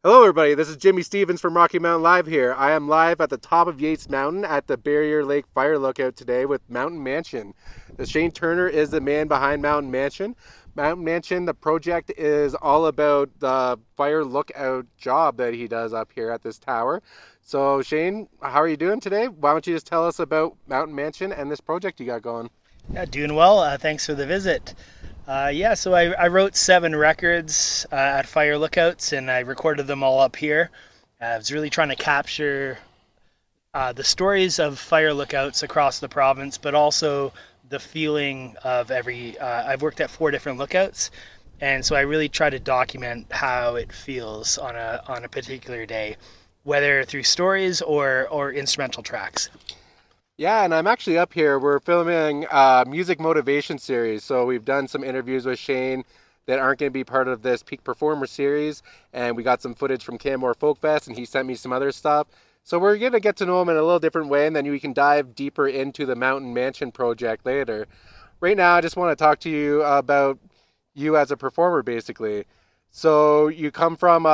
Hello, everybody. This is Jimmy Stevens from Rocky Mountain Live here. I am live at the top of Yates Mountain at the Barrier Lake Fire Lookout today with Mountain Mansion. Shane Turner is the man behind Mountain Mansion. Mountain Mansion, the project is all about the fire lookout job that he does up here at this tower. So, Shane, how are you doing today? Why don't you just tell us about Mountain Mansion and this project you got going? Yeah, doing well. Thanks for the visit. So I wrote 7 records at Fire Lookouts, and I recorded them all up here. I was really trying to capture the stories of fire lookouts across the province, but also the feeling of every. I've worked at 4 different lookouts, and so I really try to document how it feels on a particular day, whether through stories or instrumental tracks. Yeah, and I'm actually up here. We're filming a music motivation series. So we've done some interviews with Shane that aren't going to be part of this Peak Performer series. And we got some footage from Canmore Folk Fest, and he sent me some other stuff. So we're going to get to know him in a little different way, and then we can dive deeper into the Mountain Mansion project later. Right now, I just want to talk to you about you as a performer, basically. So you come from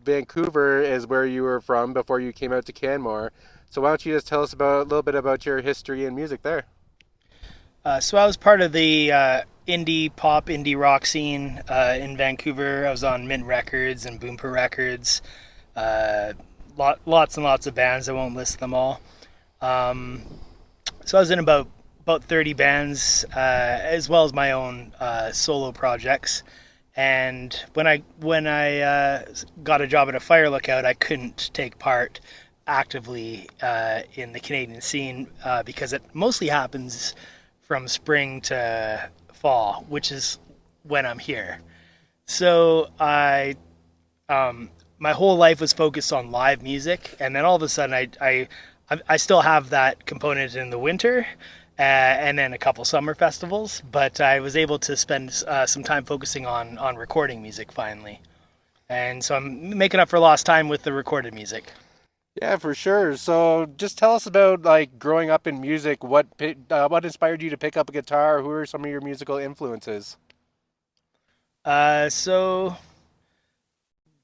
Vancouver, is where you were from before you came out to Canmore. So why don't you just tell us about a little bit about your history and music there? So I was part of the indie pop, indie rock scene in Vancouver. I was on Mint Records and Boomper Records. Uh, Lots and lots of bands. I won't list them all. Um, so I was in about 30 bands, as well as my own solo projects. And when I got a job at a fire lookout, I couldn't take part actively in the Canadian scene because it mostly happens from spring to fall, which is when I'm here. So my whole life was focused on live music, and then all of a sudden, I still have that component in the winter, and then a couple summer festivals. But I was able to spend some time focusing on recording music finally, and so I'm making up for lost time with the recorded music. Yeah, for sure. So just tell us about like growing up in music. What inspired you to pick up a guitar? Who are some of your musical influences? So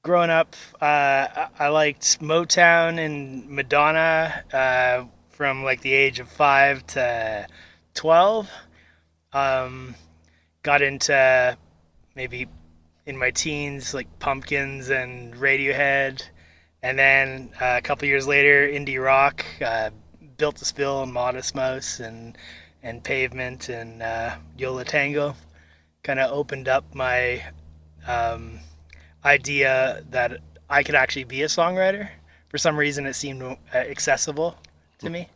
growing up, I liked Motown and Madonna from like the age of 5 to 12. Um, Got into maybe in my teens like Pumpkins and Radiohead, and then a couple years later, indie rock, Built to Spill and Modest Mouse and Pavement and Yola Tango kind of opened up my um, idea that I could actually be a songwriter. For some reason, it seemed accessible to me.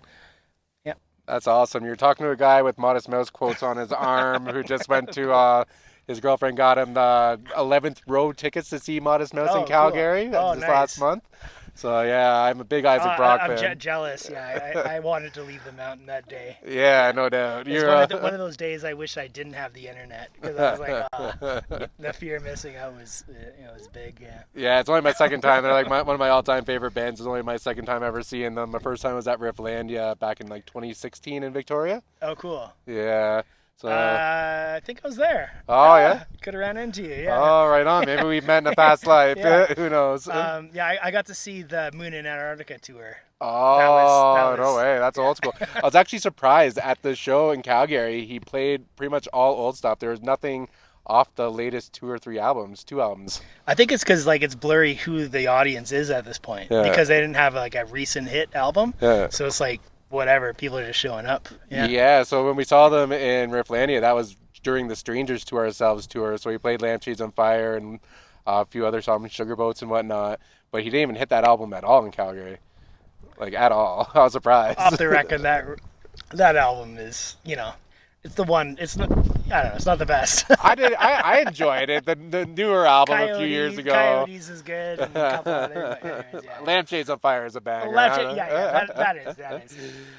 Yeah. That's awesome. You're talking to a guy with Modest Mouse quotes on his arm who just went to his girlfriend got him the 11th row tickets to see Modest Mouse in Oh, cool. Calgary Oh, this last nice. month. So yeah, I'm a big Isaac Brock I'm fan. jealous. Yeah, I wanted to leave the mountain that day. Yeah, Yeah. no doubt. It's You're one of those days I wish I didn't have the internet because I was like, the fear of missing out was was big. Yeah. Yeah, it's only my second time. They're like one of my all-time favorite bands. It's only my second time ever seeing them. My first time was at Rifflandia back in like 2016 in Victoria. Oh, cool. Yeah. So, I think I was there. oh yeah. Ah, could have ran into you. Yeah. Oh, right on. Maybe we've met in a past life. Yeah. Who knows? Yeah. I got to see the Moon in Antarctica tour. Oh, That no was way. That's yeah. old school. I was actually surprised at the show in Calgary. He played pretty much all old stuff. There was nothing off the latest two albums. I think it's because like it's blurry who the audience is at this point Yeah. because they didn't have like a recent hit album, Yeah. so it's like whatever. People are just showing up. Yeah. Yeah, so when we saw them in Rifflandia, that was during the Strangers to Ourselves tour. So he played Lampshades on Fire and a few other songs, Sugar Boats and whatnot. But he didn't even hit that album at all in Calgary. Like, at all. I was Off surprised. the record, that album is it's the one. It's not. I don't know. It's not the best. I enjoyed it. The newer album a few years ago. Coyotes is good, and a couple other. But anyways, yeah. Lampshades on Fire is a Well, banger. Legend, yeah. That is.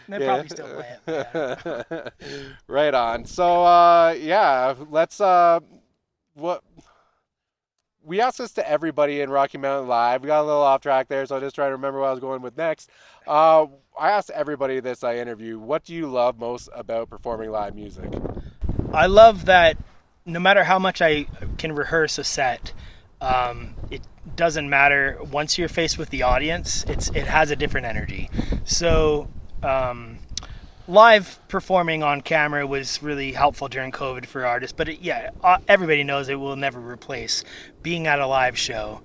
They Yeah. probably still play it. Yeah. Right on. So yeah, let's what we asked this to everybody in Rocky Mountain Live. We got a little off track there, so I just trying to remember what I was going with next. I asked everybody this I interview, what do you love most about performing live music? I love that no matter how much I can rehearse a set, it doesn't matter. Once you're faced with the audience, it has a different energy. So live performing on camera was really helpful during COVID for artists, but everybody knows it will never replace being at a live show,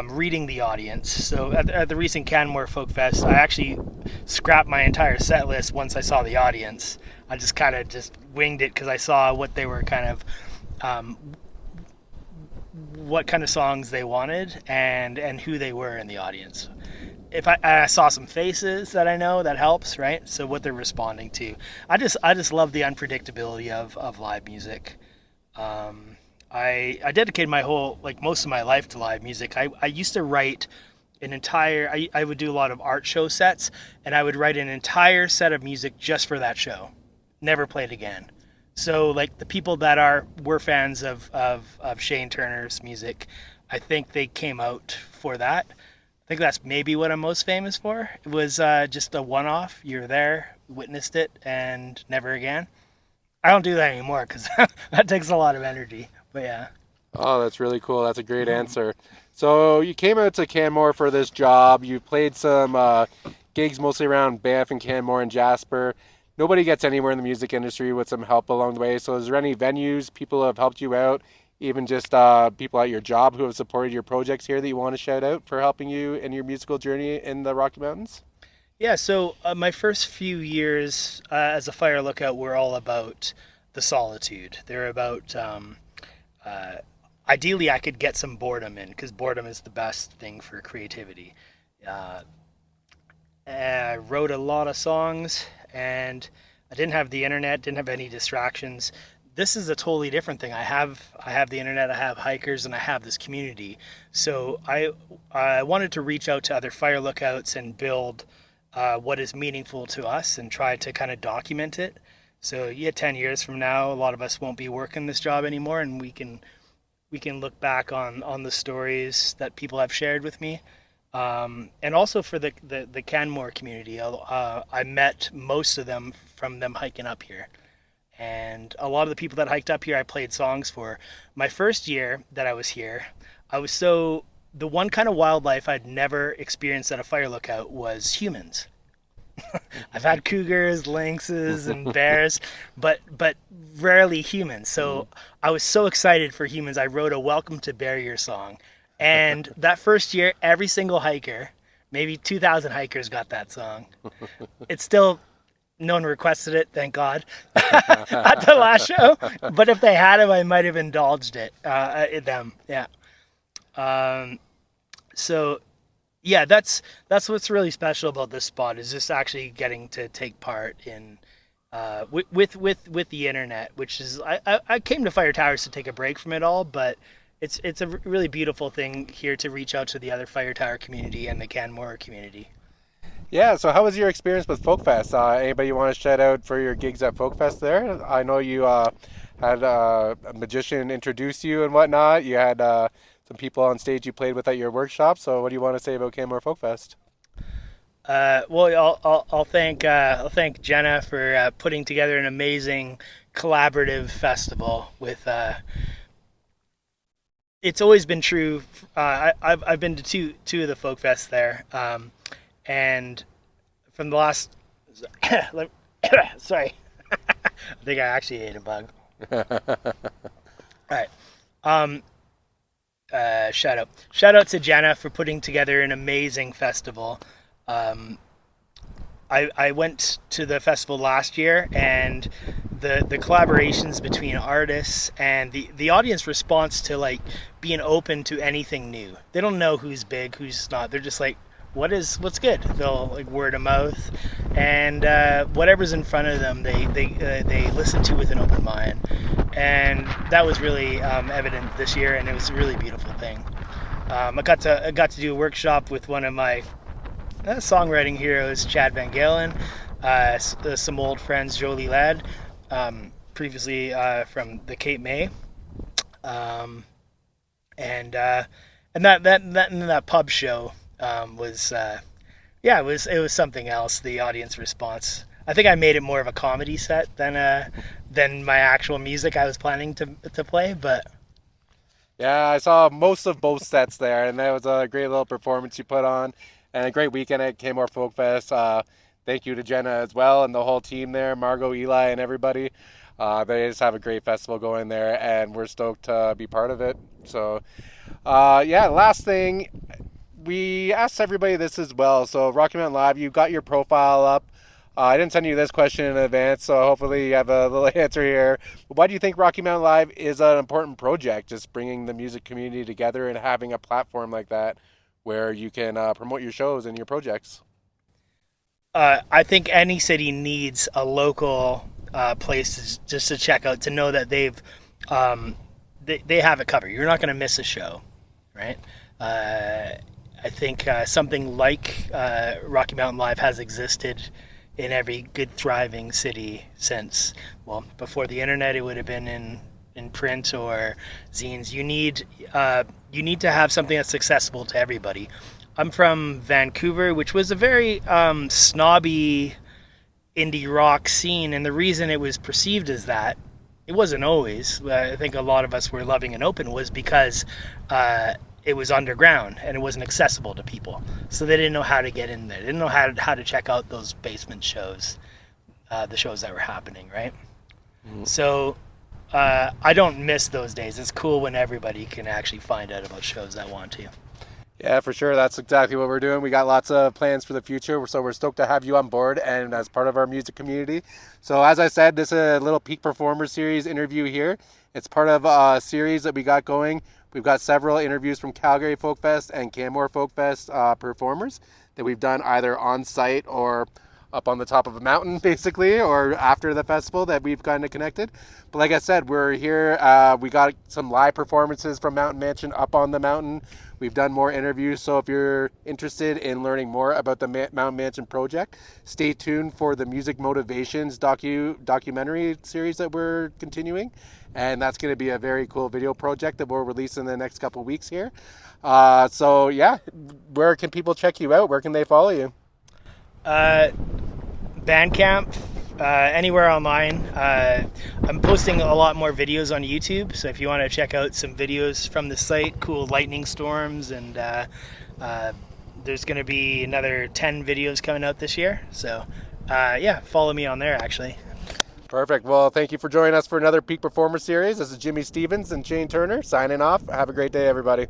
reading the audience. So at the recent Canmore Folk Fest, I actually scrapped my entire set list once I saw the audience. I just kind of just winged it because I saw what they were kind of, what kind of songs they wanted and who they were in the audience. If I saw some faces that I know, that helps, right? So what they're responding to. I just love the unpredictability of live music. I dedicated my whole, like most of my life to live music. I used to write an entire, I would do a lot of art show sets, and I would write an entire set of music just for that show. Never played again. So like the people that were fans of Shane Turner's music, I think they came out for that. I think that's maybe what I'm most famous for. It was just a one-off. You're there, witnessed it, and never again. I don't do that anymore because that takes a lot of energy. But yeah. Oh, that's really cool. That's a great answer. So you came out to Canmore for this job. You played some gigs mostly around Banff and Canmore and Jasper. Nobody gets anywhere in the music industry with some help along the way. So is there any venues, people who have helped you out, even just people at your job who have supported your projects here that you want to shout out for helping you in your musical journey in the Rocky Mountains? Yeah, so my first few years as a fire lookout were all about the solitude. They're about uh, ideally I could get some boredom in because boredom is the best thing for creativity. Uh, I wrote a lot of songs and I didn't have the internet, didn't have any distractions. This is a totally different thing. I have the internet, I have hikers, and I have this community. So I wanted to reach out to other fire lookouts and build what is meaningful to us and try to kind of document it. So yeah, 10 years from now, a lot of us won't be working this job anymore, and we can look back on the stories that people have shared with me. And also for the Canmore community, I met most of them from them hiking up here. And a lot of the people that hiked up here, I played songs for. My first year that I was here, I was so, the one kind of wildlife I'd never experienced at a fire lookout was humans. I've had cougars, lynxes, and bears, but rarely humans. So I was so excited for humans. I wrote a "Welcome to Barrier" song, and that first year, every single hiker, maybe 2,000 hikers, got that song. It's still no one requested it, thank God, at the last show. But if they had it, I might have indulged it. Them, yeah. Um, so yeah, that's what's really special about this spot is just actually getting to take part in with the internet, which is I came to Fire Towers to take a break from it all, but it's a really beautiful thing here to reach out to the other Fire Tower community and the Canmore community. Yeah, so how was your experience with Folk Fest? Anybody you want to shout out for your gigs at Folk Fest there? I know you had a magician introduce you and whatnot. You had some people on stage you played with at your workshop. So what do you want to say about Canmore Folk Fest? Well, I'll thank Jenna for putting together an amazing collaborative festival. With it's always been true. I've been to two of the folk fests there, and from the last, sorry, I think I actually ate a bug. All right. Um, shout out to Jenna for putting together an amazing festival. Um, I went to the festival last year, and the collaborations between artists and the audience response to like being open to anything new. They don't know who's big, who's not. They're just like, what's good. They'll like word of mouth, and whatever's in front of them, they listen to with an open mind, and that was really evident this year, and it was a really beautiful thing. I got to do a workshop with one of my songwriting heroes, Chad Van Galen, some old friends, Jolie Ladd, previously from the Cape May, um, and that pub show was yeah, it was something else. The audience response. I think I made it more of a comedy set than my actual music I was planning to play, but Yeah, I saw most of both sets there, and that was a great little performance you put on, and a great weekend at Kmore Folk Fest. Thank you to Jenna as well, and the whole team there, Margot, Eli, and everybody. They just have a great festival going there, and we're stoked to be part of it. So, yeah, last thing, we asked everybody this as well. So, Rocky Mountain Live, you got your profile up. I didn't send you this question in advance, so hopefully you have a little answer here. Why do you think Rocky Mountain Live is an important project, just bringing the music community together and having a platform like that where you can promote your shows and your projects? I think any city needs a local place just to check out to know that um, they have it covered. You're not going to miss a show, right? Uh, I think something like Rocky Mountain Live has existed in every good thriving city since, well, before the internet. It would have been in print or zines. You need to have something that's accessible to everybody. I'm from Vancouver, which was a very snobby indie rock scene, and the reason it was perceived as that, it wasn't always. I think a lot of us were loving and open was because it was underground and it wasn't accessible to people, so they didn't know how to get in there. They didn't know how to check out those basement shows, the shows that were happening, right? Mm. So I don't miss those days. It's cool when everybody can actually find out about shows that want to. Yeah, for sure. That's exactly what we're doing. We got lots of plans for the future, so we're stoked to have you on board and as part of our music community. So, as I said, this is a little Peak Performer Series interview here. It's part of a series that we got going. We've got several interviews from Calgary Folk Fest and Canmore Folk Fest performers that we've done either on site or up on the top of a mountain, basically, or after the festival that we've kind of connected. But like I said, we're here. We got some live performances from Mountain Mansion up on the mountain. We've done more interviews, so if you're interested in learning more about the Mountain Mansion project, stay tuned for the Music Motivations documentary series that we're continuing, and that's going to be a very cool video project that we'll release in the next couple weeks here. So yeah, where can people check you out? Where can they follow you? Uh, Bandcamp, anywhere online. I'm posting a lot more videos on YouTube, so if you want to check out some videos from the site, cool lightning storms, and uh, there's going to be another 10 videos coming out this year. So, yeah, follow me on there actually. Perfect. Well, thank you for joining us for another Peak Performer Series. This is Jimmy Stevens and Shane Turner signing off. Have a great day, everybody.